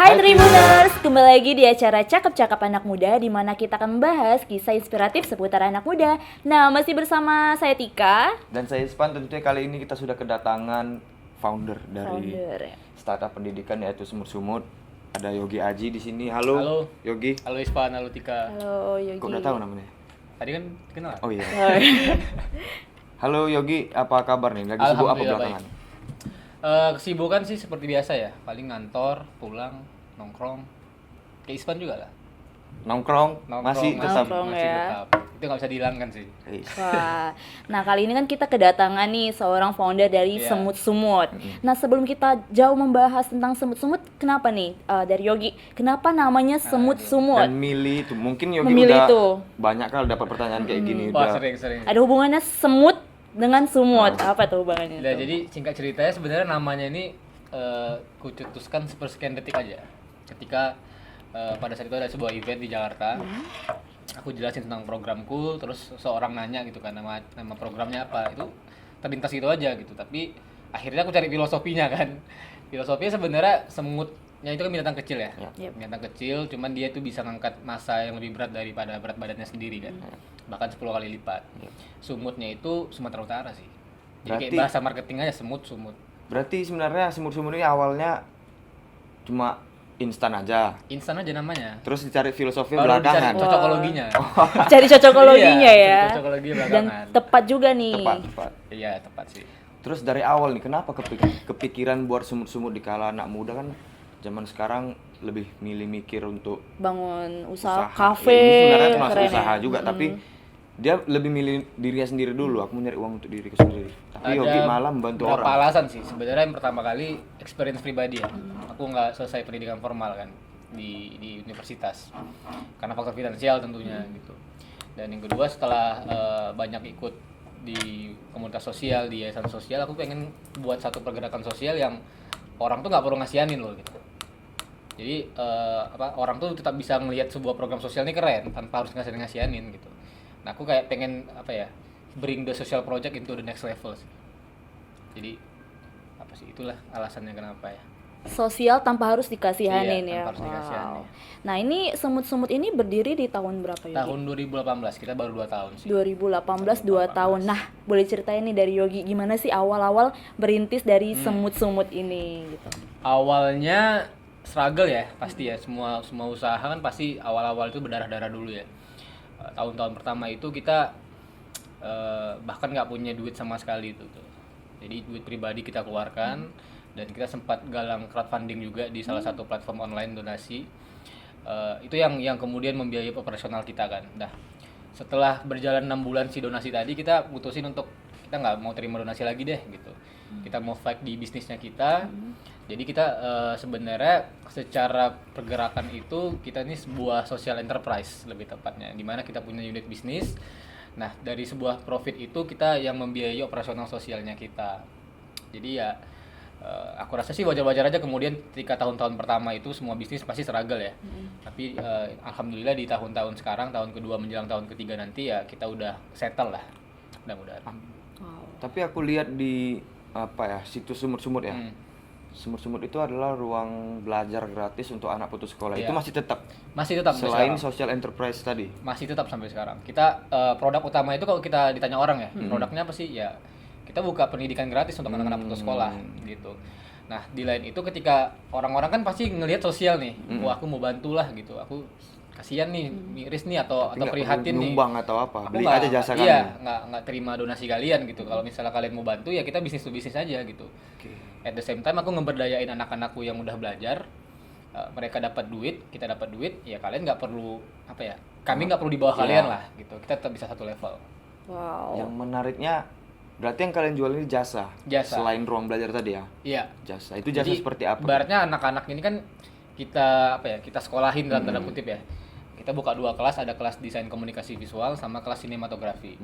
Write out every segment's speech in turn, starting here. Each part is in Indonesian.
Hai Tribuners, kembali lagi di acara Cakep-Cakep Anak Muda di mana kita akan membahas kisah inspiratif seputar anak muda. Nah, masih bersama saya Tika dan saya Ispan. Tentunya kali ini kita sudah kedatangan founder dari ya. startup pendidikan yaitu Sumut Sumut. Ada Yogi Aji di sini. Halo Yogi. Halo Ispan, halo Tika. Halo Yogi. Kok udah tahu namanya? Tadi kan kenal. Oh iya. Halo Yogi, apa kabar nih? Lagi sibuk apa belakangan? Kesibukan sih seperti biasa ya, paling ngantor, pulang, nongkrong. Kayak Ispan juga lah. Nongkrong masih tetap. Nongkrong masih ya. tetap. Itu nggak bisa dihilangkan sih. Wah, nah kali ini kan kita kedatangan nih seorang founder dari Iya. Semut Sumut. Nah sebelum kita jauh membahas tentang Semut Sumut, kenapa nih dari Yogi? Kenapa namanya Semut Sumut? Dan milih itu mungkin Yogi Memilih udah itu. banyak kali dapat pertanyaan kayak gini. Wah, Udah sering. Ada hubungannya semut dengan sumut. Apa tuh hubungannya? Nah, tuh? jadi singkat ceritanya sebenarnya namanya ini kucetuskan sepersekian detik aja. Ketika pada saat itu ada sebuah event di Jakarta, aku jelasin tentang programku, terus seorang nanya gitu kan nama programnya apa, itu terlintas gitu aja gitu. Tapi akhirnya aku cari filosofinya kan. Filosofinya sebenarnya semutnya itu kan binatang kecil ya. Yep. Binatang kecil, cuman dia itu bisa ngangkat massa yang lebih berat daripada berat badannya sendiri kan. Bahkan 10 kali lipat. Sumutnya itu Sumatera Utara sih. Jadi kayak Berarti- bahasa marketing aja sumut. berarti sebenarnya Sumut Sumut ini awalnya cuma instan aja. Instan aja namanya. Terus dicari filosofi Baru dicari belakangan. cocokologinya. Cari cocokologinya Iya, ya. cari cocokologi Dan belakangan. tepat juga nih. Tepat. Iya, tepat sih. Terus dari awal nih, kenapa kepikiran buat sumut-sumut di kala anak muda kan zaman sekarang lebih milih mikir untuk Bangun usaha usaha. kafe. Ya, ini sebenarnya termasuk keren usaha ya. juga, tapi dia lebih milih dirinya sendiri dulu. Aku mau nyari uang untuk diriku sendiri. Tapi Yogi malah membantu beberapa orang. alasan sih. Sebenarnya yang pertama kali experience pribadi ya. Aku nggak selesai pendidikan formal kan di universitas. Karena faktor finansial tentunya gitu. Dan yang kedua setelah banyak ikut di komunitas sosial, di yayasan sosial, aku pengen buat satu pergerakan sosial yang orang tuh nggak perlu ngasihanin loh gitu. Jadi orang tuh tetap bisa melihat sebuah program sosial ini keren tanpa harus ngasihanin gitu. Nah, aku kayak pengen bring the social project into the next level sih. Jadi itulah alasannya kenapa ya. Sosial tanpa harus dikasihanin Iya, ya. tanpa harus dikasihanin. Nah, ini semut-semut ini berdiri di tahun berapa Yogi? Tahun 2018, kita baru 2 tahun sih. 2018 2 tahun. Nah, boleh ceritain nih dari Yogi gimana sih awal-awal berintis dari semut-sumut ini gitu. Awalnya struggle ya, pasti ya. Semua usaha kan pasti awal-awal itu berdarah-darah dulu ya. Tahun-tahun pertama itu kita bahkan nggak punya duit sama sekali itu tuh. Jadi duit pribadi kita keluarkan dan kita sempat galang crowdfunding juga di salah satu platform online donasi. Itu yang kemudian membiayai operasional kita kan. Nah, setelah berjalan 6 bulan si donasi tadi, kita putusin untuk kita nggak mau terima donasi lagi deh gitu. Kita mau fight di bisnisnya kita. Jadi kita sebenarnya secara pergerakan itu kita ini sebuah social enterprise lebih tepatnya, di mana kita punya unit bisnis. Nah, dari sebuah profit itu kita yang membiayai operasional sosialnya kita. Jadi ya aku rasa sih wajar-wajar aja kemudian ketika tahun-tahun pertama itu semua bisnis pasti struggle ya. Tapi alhamdulillah di tahun-tahun sekarang, tahun kedua menjelang tahun ketiga nanti ya kita udah settle lah. Mudah-mudahan. Tapi aku lihat di situs Sumut-Sumut ya. Sumut-Sumut itu adalah ruang belajar gratis untuk anak putus sekolah. Iya. Itu masih tetap Sampai selain sekarang. social enterprise tadi. Masih tetap sampai sekarang. Kita produk utama itu kalau kita ditanya orang ya, produknya apa sih? Ya kita buka pendidikan gratis untuk anak-anak putus sekolah gitu. Nah, di lain itu ketika orang-orang kan pasti ngelihat sosial nih. Wah, aku mau bantulah gitu. Aku kasihan nih, miris nih atau Tapi nggak prihatin perlu nih. nyumbang atau apa. Aku Beli nggak- aja jasa iya, kami. nggak terima donasi kalian gitu. Kalau misalnya kalian mau bantu ya kita bisnis to bisnis aja gitu. At the same time aku ngeberdayain anak-anakku yang udah belajar. Mereka dapat duit, kita dapat duit, ya kalian nggak perlu kami nggak perlu di bawah kalian lah gitu. Kita tetap bisa satu level. Wow. Yang menariknya berarti yang kalian jual ini jasa. Jasa. Selain ruang belajar tadi ya. Iya. Jasa. Itu jasa Jadi, seperti apa? Ibaratnya anak-anak ini kan kita sekolahin dalam tanda kutip ya. Kita buka 2 kelas, ada kelas desain komunikasi visual sama kelas sinematografi.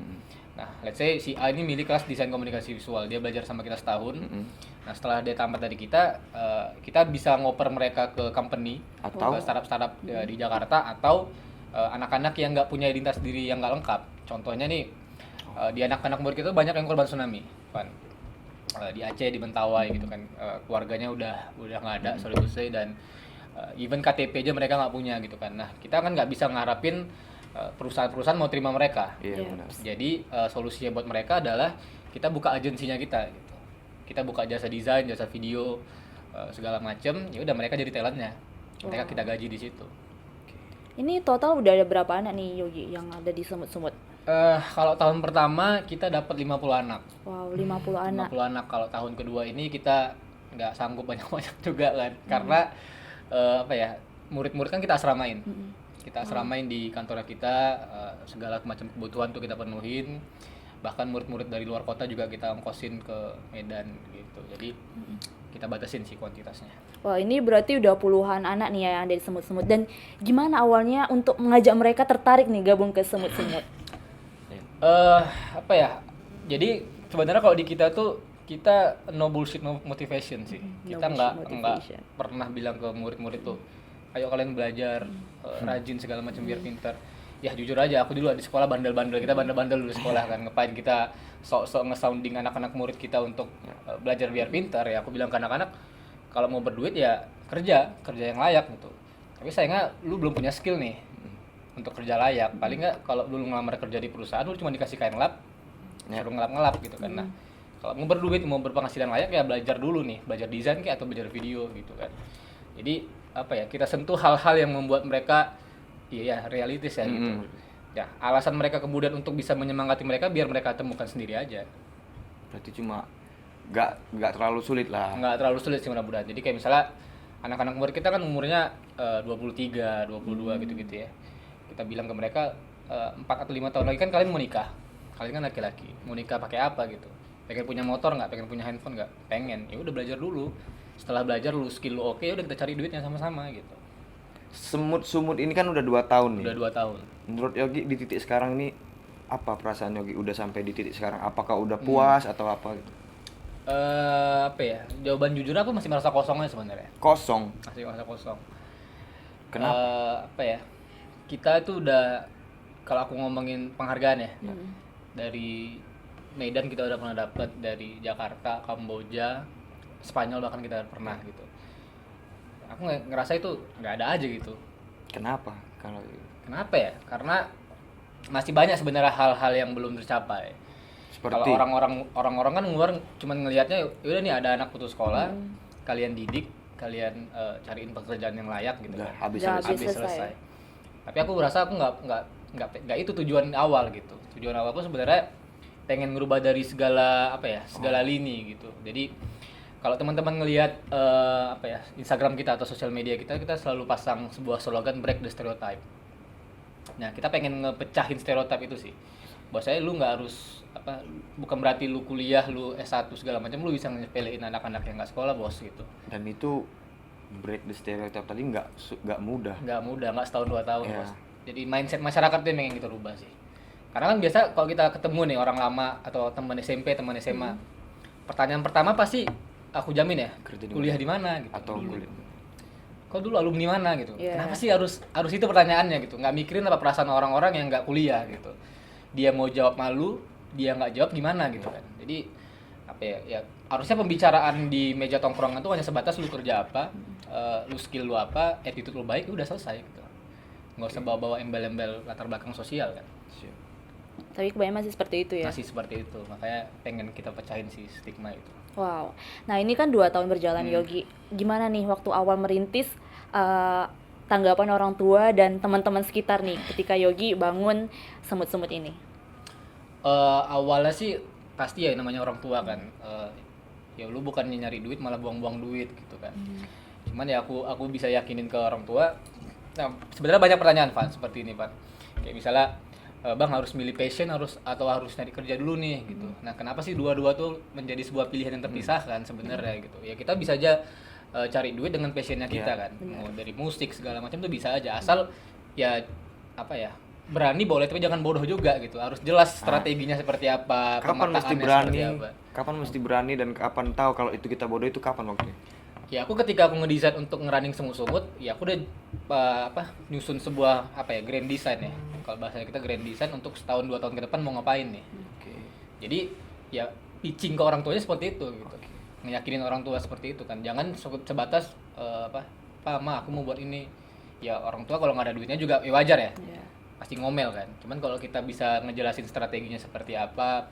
Nah, let's say si A ini milih kelas desain komunikasi visual, dia belajar sama kita setahun. Nah, setelah dia tamat dari kita bisa ngoper mereka ke company Atau? ke startup di Jakarta atau anak-anak yang nggak punya identitas diri yang nggak lengkap. Contohnya nih di anak-anak murid kita banyak yang korban tsunami, Van. Di Aceh, di Mentawai gitu kan, keluarganya udah nggak ada, sorry to say, dan Even KTP aja mereka nggak punya gitu kan. Nah kita kan nggak bisa ngarapin perusahaan-perusahaan mau terima mereka. Iya, Iya. benar. Jadi solusinya buat mereka adalah kita buka agensinya kita gitu. Kita buka jasa desain, jasa video, segala macem. Ya udah mereka jadi talentnya. Mereka kita gaji di situ. Ini total udah ada berapa anak nih Yogi yang ada di semut-semut? Kalau tahun pertama kita dapat 50 anak. Wow, 50 anak. 50 anak. Kalau tahun kedua ini kita nggak sanggup banyak-banyak juga kan. Karena apa ya, murid-murid kan kita asramain. Kita asramain di kantornya kita, segala macam kebutuhan tuh kita penuhin. Bahkan murid-murid dari luar kota juga kita ongkosin ke Medan gitu. Jadi kita batasin sih kuantitasnya. Wah, ini berarti udah puluhan anak nih ya yang ada di semut-semut. Dan gimana awalnya untuk mengajak mereka tertarik nih gabung ke semut-semut? Apa ya? Jadi sebenarnya kalau di kita tuh kita no bullshit no motivation sih. No Kita bullshit nggak motivation. pernah bilang ke murid-murid tuh, ayo kalian belajar, rajin segala macam biar pintar. Ya jujur aja, aku dulu di sekolah bandel-bandel, kita bandel-bandel dulu di sekolah kan, ngapain kita sok-sok nge-sounding anak-anak murid kita untuk belajar biar pintar. Ya aku bilang ke anak-anak, kalau mau berduit ya kerja yang layak gitu. Tapi sayangnya lu belum punya skill nih untuk kerja layak. Paling nggak kalau lu ngelamar kerja di perusahaan lu cuma dikasih kain lap, suruh ngelap-ngelap gitu kan. Nah kalau mau berduit, mau berpenghasilan layak ya belajar dulu nih, belajar desain kayak atau belajar video gitu kan. Jadi apa ya, kita sentuh hal-hal yang membuat mereka iya realistis ya gitu. Ya alasan mereka kemudian untuk bisa menyemangati mereka biar mereka temukan sendiri aja. Berarti cuma nggak terlalu sulit lah. Nggak terlalu sulit sih mudah-mudahan. Jadi kayak misalnya anak-anak murid kita kan umurnya 23, 22 gitu-gitu ya. Kita bilang ke mereka 4 atau 5 tahun lagi kan kalian mau nikah. Kalian kan laki-laki, mau nikah pakai apa gitu. Pengen punya motor nggak? Pengen punya handphone nggak? Pengen. Ya udah belajar dulu. Setelah belajar lu skill lu oke, udah kita cari duitnya sama-sama gitu. Semut-sumut ini kan udah 2 tahun nih. Udah 2 tahun. Menurut Yogi di titik sekarang ini apa perasaan Yogi udah sampai di titik sekarang? Apakah udah puas atau apa gitu? Apa ya? Jawaban jujur aku masih merasa kosongnya sebenarnya. Kosong. Masih merasa kosong. Kenapa? Apa ya? Kita itu udah, kalau aku ngomongin penghargaan ya, dari Medan kita udah pernah dapat, dari Jakarta, Kamboja, Spanyol bahkan kita pernah gitu. Aku ngerasa itu nggak ada aja gitu. Kenapa? Kalau Kenapa ya? Karena masih banyak sebenarnya hal-hal yang belum tercapai. Kalau seperti orang-orang kan luar cuman ngelihatnya udah nih ada anak putus sekolah, kalian didik, kalian cariin pekerjaan yang layak gitu udah kan. habis Udah habis. habis. Selesai. Tapi aku rasa aku nggak itu tujuan awal gitu. Tujuan awal aku sebenarnya pengen ngerubah dari segala segala lini gitu. Jadi kalau teman-teman ngelihat Instagram kita atau sosial media kita selalu pasang sebuah slogan break the stereotype. Nah kita pengen ngepecahin stereotip itu sih. Bahwasanya lu nggak harus bukan berarti lu kuliah, lu S1 segala macam lu bisa nyepelein anak-anak yang nggak sekolah bos gitu. Dan itu break the stereotype tadi nggak mudah. Nggak mudah, nggak setahun 2 tahun Iya. bos. Jadi mindset masyarakat tuh yang pengen kita rubah sih. Karena kan biasa kalau kita ketemu nih orang lama atau teman SMP, teman SMA, pertanyaan pertama pasti aku jamin ya, Kerja di kuliah di mana gitu. Atau kulit. Kau dulu alumni mana gitu. Iya. Kenapa sih harus itu pertanyaannya gitu. Nggak mikirin apa perasaan orang-orang yang nggak kuliah gitu. Dia mau jawab malu, dia nggak jawab gimana gitu kan. Jadi ya harusnya pembicaraan di meja tongkrongan tuh hanya sebatas lu kerja apa, lu skill lu apa, attitude lu baik, udah selesai gitu. Nggak usah bawa-bawa embel-embel latar belakang sosial kan. Siap. Tapi kebanyakan masih seperti itu ya. Masih seperti itu. Makanya pengen kita pecahin si stigma itu. Wow. Nah, ini kan 2 tahun berjalan Yogi. Gimana nih waktu awal merintis tanggapan orang tua dan teman-teman sekitar nih ketika Yogi bangun semut-semut ini? Awalnya sih pasti ya namanya orang tua kan. Ya lu bukannya nyari duit malah buang-buang duit gitu kan. Cuman ya aku bisa yakinin ke orang tua. Nah, sebenarnya banyak pertanyaan Van seperti ini Van. Kayak misalnya Bang harus milih passion harus nyari kerja dulu nih gitu. Nah, kenapa sih dua-dua tuh menjadi sebuah pilihan yang terpisahkan sebenarnya gitu. Ya kita bisa aja cari duit dengan passionnya kita kan. Mau dari musik segala macam tuh bisa aja asal ya berani boleh tapi jangan bodoh juga gitu. Harus jelas strateginya seperti apa, Kapan mesti pemetaannya berani? seperti apa. Kapan mesti berani dan kapan tahu kalau itu kita bodoh itu kapan waktunya? Ya aku ketika aku ngedesain untuk ngerunning semut-semut, ya aku udah nyusun sebuah grand design ya. Kalau bahasanya kita grand design untuk setahun 2 tahun ke depan mau ngapain nih. Oke. Jadi ya pitching ke orang tuanya seperti itu gitu. Ngeyakinin orang tua seperti itu kan. Jangan sebatas "Pa, Ma, aku mau buat ini." Ya orang tua kalau nggak ada duitnya juga ya wajar ya. Iya. Pasti ngomel kan. Cuman kalau kita bisa ngejelasin strateginya seperti apa,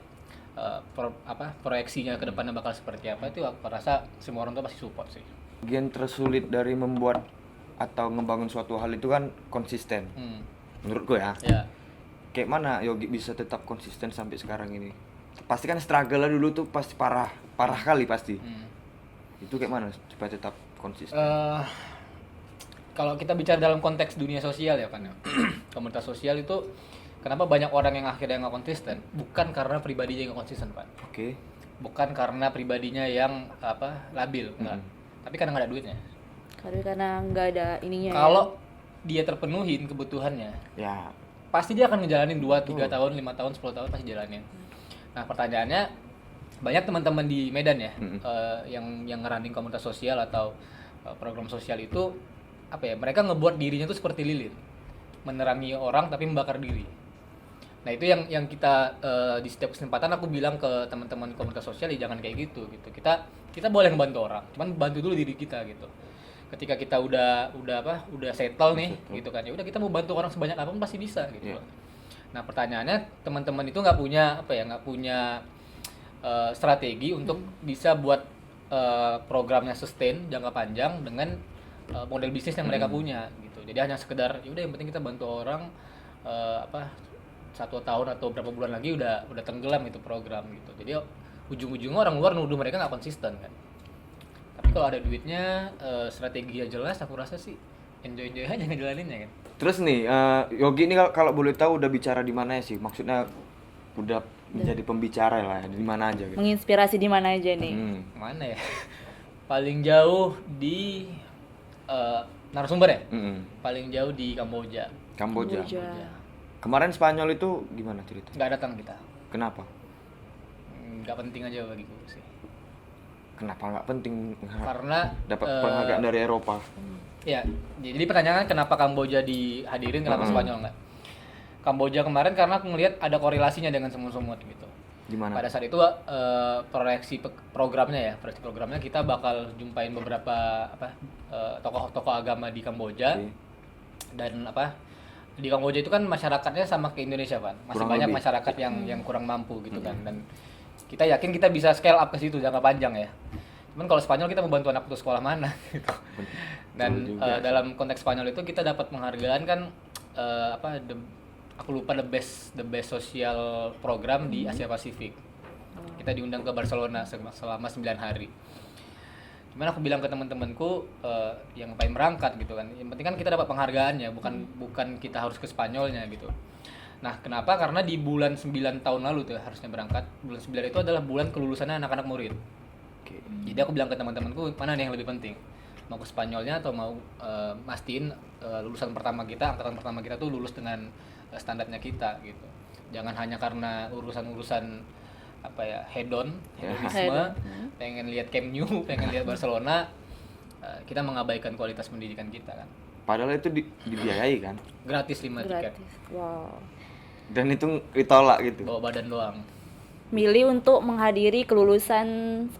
proyeksinya ke depannya bakal seperti apa, itu aku rasa semua orang tua pasti support sih. Bagian tersulit dari membuat atau ngebangun suatu hal itu kan konsisten. Menurutku ya. Ya. Kayak mana Yogi bisa tetap konsisten sampai sekarang ini? Pasti kan struggle dulu tuh pasti parah kali pasti. Itu kayak mana supaya tetap konsisten? Kalau kita bicara dalam konteks dunia sosial ya Pan, komunitas sosial itu kenapa banyak orang yang akhirnya nggak konsisten? Bukan karena pribadinya yang nggak konsisten Pan. Oke. Bukan karena pribadinya yang labil, enggak. Tapi karena nggak ada duitnya. Karena nggak ada ininya. Kalau dia terpenuhin kebutuhannya, Ya. pasti dia akan ngejalanin 2, 3 tahun, 5 tahun, 10 tahun pasti jalanin. Nah pertanyaannya, banyak teman-teman di Medan ya, yang ngerunning komunitas sosial atau program sosial itu, mereka ngebuat dirinya tuh seperti lilin, menerangi orang tapi membakar diri. Nah itu yang kita di setiap kesempatan aku bilang ke teman-teman komunitas sosial, ya jangan kayak gitu. Kita boleh ngebantu orang, cuman bantu dulu diri kita gitu. Ketika kita udah settle nih gitu kan, ya udah kita mau bantu orang sebanyak apapun pasti bisa gitu. Nah pertanyaannya, teman-teman itu nggak punya strategi untuk bisa buat programnya sustain jangka panjang dengan model bisnis yang mereka punya gitu. Jadi hanya sekedar ya udah yang penting kita bantu orang 1 tahun atau berapa bulan lagi udah tenggelam itu program gitu. Jadi ujung-ujungnya orang luar nuduh mereka nggak konsisten kan. Tapi kalau ada duitnya, strategi jelas, aku rasa sih enjoy aja ngejalaninnya kan. Terus nih, Yogi ini kalau boleh tahu udah bicara di mana ya sih? Maksudnya udah menjadi pembicara lah, di mana aja gitu. Menginspirasi di mana aja nih? Mana ya? Paling jauh di narasumber ya? Paling jauh di Kamboja. Kamboja. Kemarin Spanyol itu gimana cerita? Nggak datang kita. Kenapa? Nggak penting aja bagiku sih. Kenapa nggak penting? Karena Dapat penghargaan dari Eropa. Ya, jadi pertanyaan kenapa Kamboja dihadirin, kenapa Spanyol nggak? Kamboja kemarin karena aku ngelihat ada korelasinya dengan semut-semut gitu. Gimana? Pada saat itu proyeksi programnya kita bakal jumpain beberapa tokoh-tokoh agama di Kamboja. Dan di Kamboja itu kan masyarakatnya sama ke Indonesia kan, masih Kurang banyak lebih. masyarakat yang kurang mampu gitu kan, dan kita yakin kita bisa scale up ke situ jangka panjang ya. Cuman kalau Spanyol kita mau bantu anak putus sekolah mana gitu. Dan dalam konteks Spanyol itu kita dapat penghargaan kan aku lupa the best social program di Asia Pasifik. Kita diundang ke Barcelona selama 9 hari. Cuman aku bilang ke teman-temanku yang ngapain berangkat gitu kan. Yang penting kan kita dapat penghargaannya, bukan kita harus ke Spanyolnya gitu. Nah, kenapa? Karena di bulan 9 tahun lalu tuh harusnya berangkat. Bulan 9 itu adalah bulan kelulusannya anak-anak murid. Jadi aku bilang ke teman-temanku, mana nih yang lebih penting? Mau ke Spanyolnya atau mau mastiin lulusan pertama kita, angkatan pertama kita tuh lulus dengan standarnya kita gitu. Jangan hanya karena urusan-urusan hedonisme, pengen lihat Camp Nou, pengen lihat Barcelona, kita mengabaikan kualitas pendidikan kita kan. Padahal itu dibiayai kan? Gratis 5 tiket. Wow. Dan itu ditolak gitu. Bawa badan doang. Milih untuk menghadiri kelulusan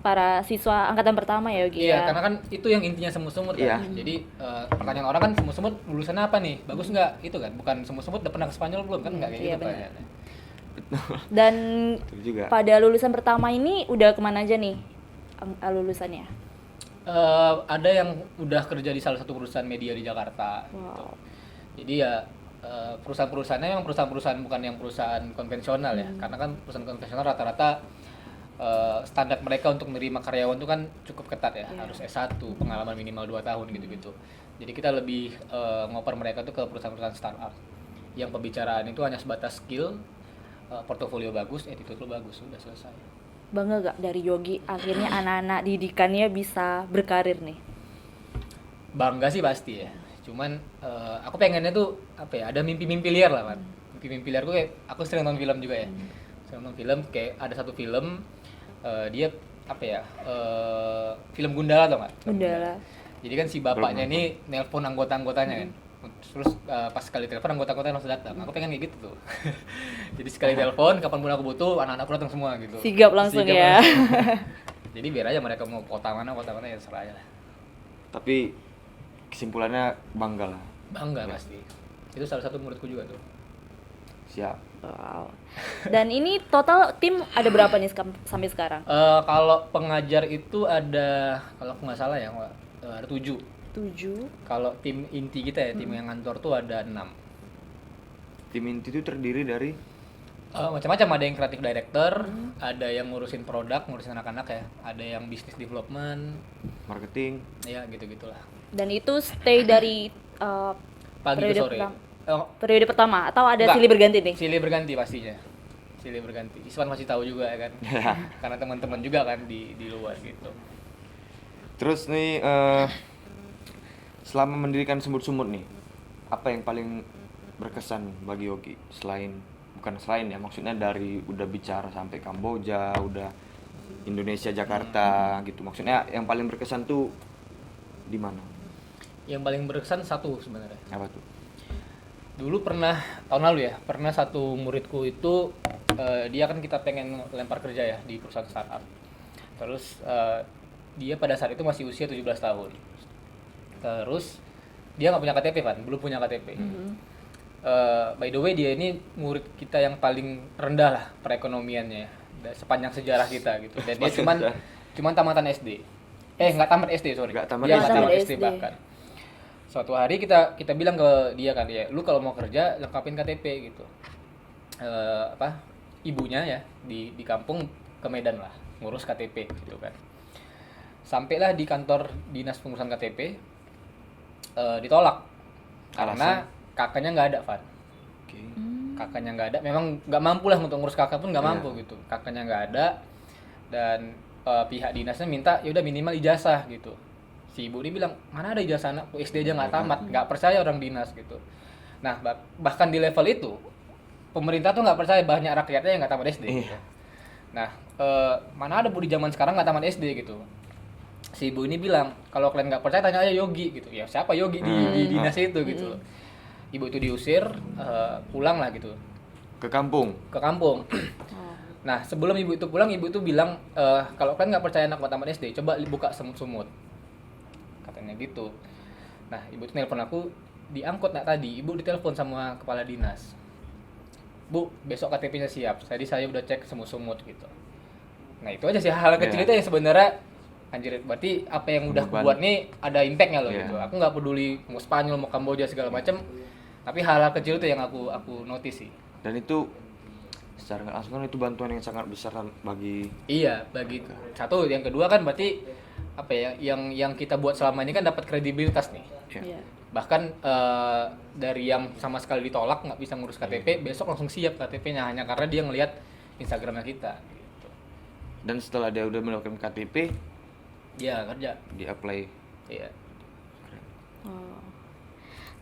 para siswa angkatan pertama ya Yogi Iya, ya? karena kan itu yang intinya semut-semut kan. Iya. Jadi pertanyaan orang kan semut-semut lulusan apa nih? Bagus nggak? Itu kan, bukan semut-semut udah pernah ke Spanyol belum kan? Nggak kayak Iya, gitu benar. pertanyaannya. Dan Betul juga. pada lulusan pertama ini udah kemana aja nih lulusannya? Ada yang udah kerja di salah satu perusahaan media di Jakarta. Gitu. Wow. Jadi ya perusahaan-perusahaannya yang perusahaan bukan yang perusahaan konvensional ya, karena kan perusahaan konvensional rata-rata standar mereka untuk menerima karyawan itu kan cukup ketat ya, harus S1, pengalaman minimal 2 tahun gitu-gitu. Jadi kita lebih ngoper mereka tuh ke perusahaan-perusahaan startup yang pembicaraan itu hanya sebatas skill, portofolio bagus, attitude lo bagus, udah selesai. Bangga gak dari Yogi akhirnya anak-anak didikannya bisa berkarir nih? Bangga sih pasti ya. Cuman aku pengennya tuh ada mimpi-mimpi liar lah kan. Mimpi-mimpi liar gue kayak aku sering nonton film juga ya. Sering nonton film kayak ada satu film dia film Gundala tau nggak? Gundala. Jadi kan si bapaknya ini nelpon anggota-anggotanya kan. Terus pas sekali telepon anggota-anggotanya langsung datang. Aku pengen kayak gitu tuh. Jadi sekali telepon kapanpun aku butuh anak-anakku datang semua gitu. Sigap langsung ya. Jadi biar aja mereka mau kota mana ya serah aja lah. Tapi kesimpulannya bangga lah. Bangga pasti. Itu salah satu muridku juga tuh. Siap. Wow. Dan ini total tim ada berapa nih sampai sekarang? Kalau pengajar itu ada, kalau aku nggak salah ya, ada 7. 7. Kalau tim inti kita ya, tim yang ngantor tuh ada 6. Tim inti itu terdiri dari Macam-macam, ada yang creative director, ada yang ngurusin produk, ngurusin anak-anak ya, ada yang business development, marketing. ya gitu-gitulah. Dan itu stay dari Pagi ke periode sore. pertama. Oh, Periode pertama atau ada Enggak. silih berganti nih? silih berganti pastinya. Silih berganti. Iswan masih tahu juga ya kan. Karena teman-teman juga kan di luar gitu. Terus nih selama mendirikan Semut-Semut nih, apa yang paling berkesan bagi Yogi bukan selain ya, maksudnya dari udah bicara sampai Kamboja, udah Indonesia, Jakarta gitu. Maksudnya yang paling berkesan tuh di mana? Yang paling berkesan satu sebenarnya. Apa tuh? Dulu pernah, tahun lalu ya, pernah satu muridku itu dia kan kita pengen lempar kerja ya di perusahaan startup. Terus dia pada saat itu masih usia 17 tahun. Terus dia nggak punya KTP kan, belum punya KTP. By the way dia ini murid kita yang paling rendah lah perekonomiannya sepanjang sejarah kita gitu. Dan dia cuman tamatan SD. Nggak tamat SD, sorry. Nggak tamat Dia SD. nggak tamat SD SD. bahkan. Suatu hari kita bilang ke dia kan, ya lu kalau mau kerja lengkapin KTP gitu. Ibunya ya di kampung ke Medan lah ngurus KTP gitu kan. Sampailah di kantor dinas pengurusan KTP, ditolak karena kakaknya nggak ada, Van. Oke. Kakaknya nggak ada, memang nggak mampu lah untuk ngurus kakak pun nggak Iya. mampu gitu. Kakaknya nggak ada dan pihak dinasnya minta ya udah minimal ijazah gitu. Si ibu ini bilang mana ada ijazah anakku, SD aja nggak tamat, nggak percaya orang dinas gitu. Nah bahkan di level itu pemerintah tuh nggak percaya banyak rakyatnya yang nggak tamat SD. Iya. Gitu. Nah mana ada bu di zaman sekarang nggak tamat SD gitu. Si ibu ini bilang kalau kalian nggak percaya tanya aja Yogi gitu. Ya siapa Yogi di dinas itu gitu. Ibu itu diusir, pulang lah gitu Ke kampung. ke kampung. Nah sebelum ibu itu pulang, ibu itu bilang kalau kalian nggak percaya anak mau tamat SD, coba buka semut-semut, katanya gitu. Nah ibu itu nelpon aku, diangkut nak tadi, ibu ditelepon sama kepala dinas. Bu, besok KTP-nya siap. Tadi saya udah cek semut-semut gitu. Nah itu aja sih hal kecil itu yang sebenarnya anjir, berarti apa yang udah aku buat nih ada impact-nya loh gitu. Aku nggak peduli mau Spanyol mau Kamboja segala macam, tapi hal-hal kecil itu yang aku notice sih. Dan itu secara nggak langsung kan itu bantuan yang sangat besar bagi Iya, bagi satu, yang kedua kan berarti apa ya, yang kita buat selama ini kan dapat kredibilitas nih. Iya. Bahkan dari yang sama sekali ditolak nggak bisa ngurus KTP, besok langsung siap KTP-nya hanya karena dia ngelihat Instagramnya kita. Gitu. dan setelah dia udah melakukan KTP Dia kerja. di apply. Iya. Oh.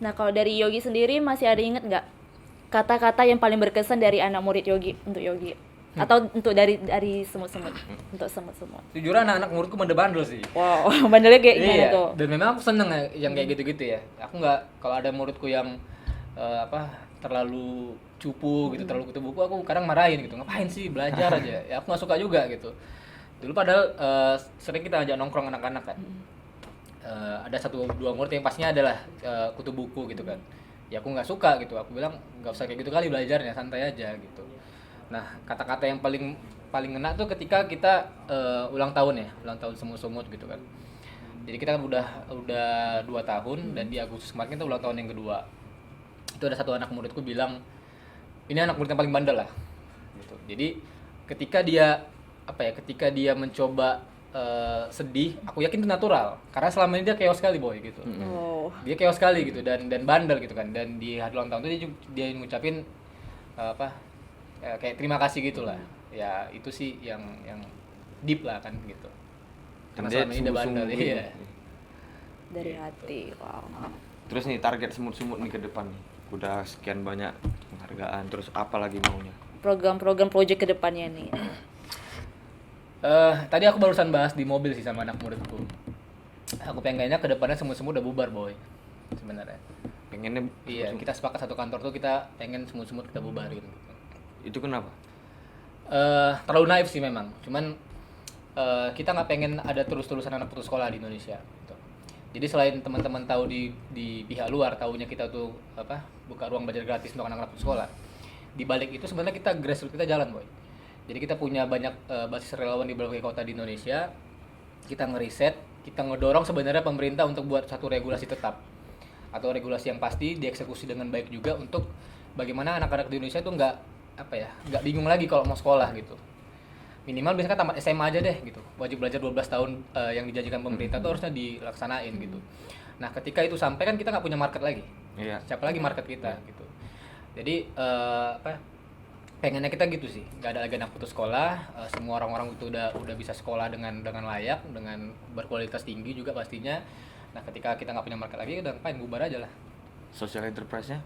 Nah kalau dari Yogi sendiri masih ada inget nggak kata-kata yang paling berkesan dari anak murid Yogi untuk Yogi? Atau untuk dari semut-semut, untuk semut-semut? Jujur anak-anak muridku bandel-bandel sih. Wow, bandelnya kayak gimana tuh? Dan memang aku seneng yang kayak gitu-gitu ya. Aku nggak, kalau ada muridku yang terlalu cupu gitu, terlalu kutu buku, aku kadang marahin gitu. Ngapain sih, belajar aja. Ya aku nggak suka juga gitu. Dulu padahal sering kita ajak nongkrong anak-anak kan. Ada 1-2 murid yang pastinya adalah kutu buku gitu kan. Ya aku nggak suka gitu. Aku bilang nggak usah kayak gitu kali belajarnya, santai aja gitu. Nah kata-kata yang paling ngena tuh ketika kita ulang tahun semut-semut gitu kan. Jadi kita kan udah 2 tahun dan di Agustus kemarin kita ulang tahun yang kedua. Itu ada satu anak muridku bilang ini anak murid yang paling bandel lah gitu. Jadi ketika dia mencoba sedih, aku yakin itu natural karena selama ini dia chaos sekali boy gitu. Oh. Dia chaos sekali gitu dan bandel gitu kan. Dan di hari ulang tahun itu dia ngucapin kayak terima kasih gitulah. Ya itu sih yang deep lah kan gitu. Karena Dan dia selama ini dia bandel sungguh-sungguh iya. Dari hati, wow. Terus nih target Semut-Semut nih ke depan nih. Udah sekian banyak penghargaan, terus apa lagi maunya? Program-program project ke depannya nih. Tadi aku barusan bahas di mobil sih sama anak muridku. Aku pengennya ke depannya semut-semut udah bubar boy. Sebenarnya. Pengennya Iya, kita sepakat satu kantor tuh kita pengen semut-semut kita bubarin. itu kenapa? Terlalu naif sih memang. Cuman kita nggak pengen ada terus-terusan anak putus sekolah di Indonesia. Gitu. Jadi selain teman-teman tahu di pihak luar tahunya kita tuh buka ruang belajar gratis untuk anak-anak putus sekolah. Di balik itu sebenarnya kita grassroots kita jalan, boy. Jadi kita punya banyak basis relawan di berbagai kota di Indonesia. Kita ngeriset, kita ngedorong sebenarnya pemerintah untuk buat satu regulasi tetap atau regulasi yang pasti dieksekusi dengan baik juga untuk bagaimana anak-anak di Indonesia tuh nggak bingung lagi kalau mau sekolah gitu. Minimal biasanya tamat SMA aja deh gitu. Wajib belajar 12 tahun yang dijanjikan pemerintah tuh harusnya dilaksanain gitu. Nah, ketika itu sampai kan kita nggak punya market lagi. Iya. Siapa lagi market kita gitu. Jadi pengennya kita gitu sih, nggak ada lagi anak putus sekolah, semua orang-orang itu udah bisa sekolah dengan layak, dengan berkualitas tinggi juga pastinya. Nah, ketika kita nggak punya market lagi, udah ngapain, bubar aja lah. Social enterprise-nya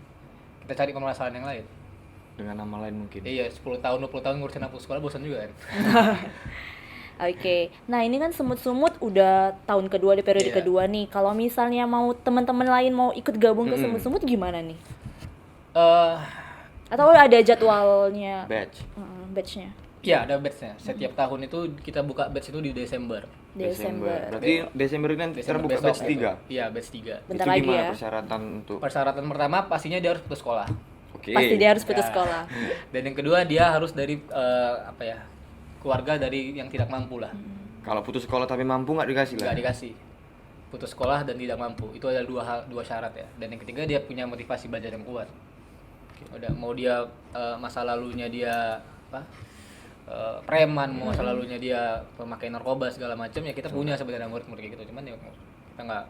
Kita cari permasalahan yang lain. dengan nama lain mungkin. Iya, 10 tahun 20 tahun ngurusin anak putus sekolah bosan juga kan. Oke, nah ini kan Semut-Sumut udah tahun kedua di periode Iya. kedua nih. Kalau misalnya mau teman-teman lain mau ikut gabung ke Semut-Sumut gimana nih? Atau ada jadwalnya? Batch-nya? Iya, ada batch-nya. Setiap tahun itu kita buka batch itu di Desember. Desember. Berarti Desember ini nanti Desember terbuka besok batch 3. gitu. Iya, batch 3. Bentar Itu lagi gimana ya. persyaratan untuk Persyaratan pertama pastinya dia harus putus sekolah. Oke. Pasti dia harus putus Ya. sekolah. Dan yang kedua dia harus dari keluarga dari yang tidak mampu lah. Kalau putus sekolah tapi mampu nggak dikasih lah. Nggak dikasih. Putus sekolah dan tidak mampu. Itu adalah dua syarat ya. Dan yang ketiga dia punya motivasi belajar yang kuat. Udah mau dia masa lalunya dia preman, mau masa lalunya dia pemakai narkoba segala macam ya kita punya sebenarnya murid-murid kayak gitu. Cuman ya kita nggak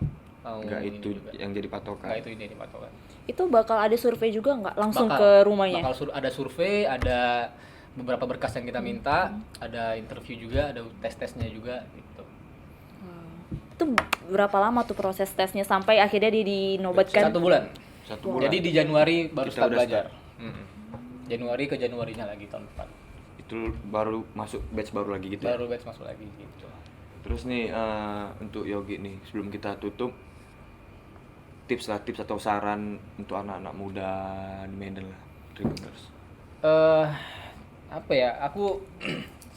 mau Nggak ini itu juga. yang jadi patokan. Nggak itu ini patokan. Itu bakal ada survei juga nggak? Langsung Bakal- ke rumahnya? Bakal ada survei, ada beberapa berkas yang kita minta, ada interview juga, ada tes-tesnya juga gitu. Itu berapa lama tuh proses tesnya sampai akhirnya dia dinobatkan? 1 bulan. 1 bulan. Jadi di Januari baru Kita start udah belajar. Januari ke Januarinya lagi tahun depan. itu baru masuk batch baru lagi gitu ya. Baru batch masuk lagi gitu. Terus nih untuk Yogi nih sebelum kita tutup tips atau saran untuk anak-anak muda di Medan lah, Tribuners. Aku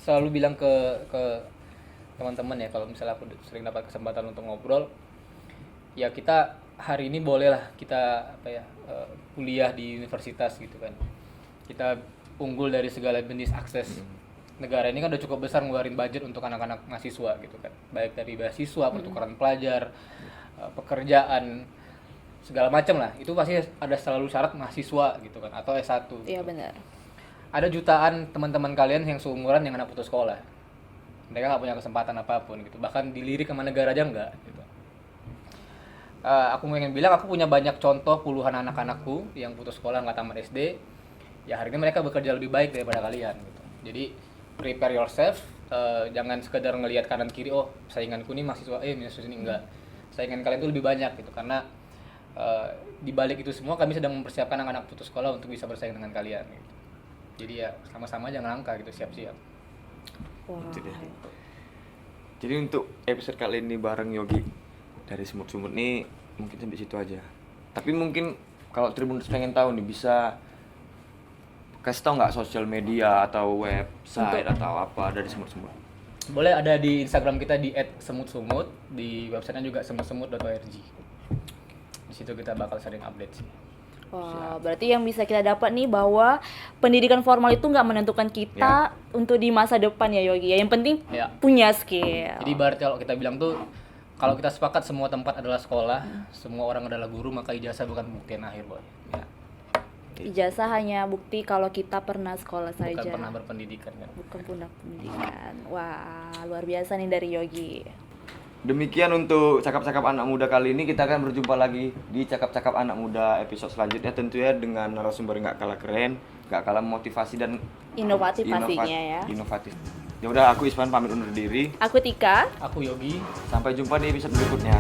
selalu bilang ke teman-teman ya kalau misalnya aku sering dapat kesempatan untuk ngobrol, ya kita hari ini bolehlah kita kuliah di universitas gitu kan. Kita unggul dari segala jenis akses. Negara ini kan udah cukup besar ngeluarin budget untuk anak-anak mahasiswa gitu kan. Baik dari beasiswa, pertukaran pelajar, pekerjaan, segala macam lah. Itu pasti ada selalu syarat mahasiswa gitu kan atau S1. Iya benar. Ada jutaan teman-teman kalian yang seumuran yang anak putus sekolah. Mereka nggak punya kesempatan apapun gitu. Bahkan dilirik sama negara aja nggak gitu. Aku pengen bilang aku punya banyak contoh puluhan anak-anakku yang putus sekolah nggak tamat SD. Ya hari ini mereka bekerja lebih baik daripada kalian gitu. Jadi prepare yourself, jangan sekedar ngelihat kanan kiri, oh sainganku nih mahasiswa mahasiswa ini enggak. Saingan kalian tuh lebih banyak gitu karena di balik itu semua kami sedang mempersiapkan anak-anak putus sekolah untuk bisa bersaing dengan kalian gitu. Jadi ya sama-sama aja ngelangkah gitu, siap-siap. Wah. Itu dia. Jadi untuk episode kali ini bareng Yogi dari Semut-Sumut nih mungkin sampai situ aja. Tapi mungkin kalau Tribuners pengen tahu nih bisa kasih tau nggak sosial media atau website atau apa dari Semut-Sumut? Boleh ada di Instagram kita di @semutsumut, di websitenya juga semutsumut.org. Di situ kita bakal sering update sih. Wah, berarti yang bisa kita dapat nih bahwa pendidikan formal itu nggak menentukan kita untuk di masa depan ya Yogi. Yang penting Ya. punya skill. Jadi berarti kalau kita bilang tuh kalau kita sepakat semua tempat adalah sekolah, semua orang adalah guru, maka ijazah bukan pembuktian akhir, boy. Ya, Ijazah hanya bukti kalau kita pernah sekolah bukan saja. pernah berpendidikan kan. Bukan pundak pendidikan. Wah, luar biasa nih dari Yogi. Demikian untuk cakap-cakap anak muda kali ini. Kita akan berjumpa lagi di cakap-cakap anak muda episode selanjutnya tentunya dengan narasumber nggak kalah keren, nggak kalah motivasi dan Inovatif pastinya ya. inovatif. Ya udah, aku Isman pamit undur diri. Aku Tika. Aku Yogi. Sampai jumpa di episode berikutnya.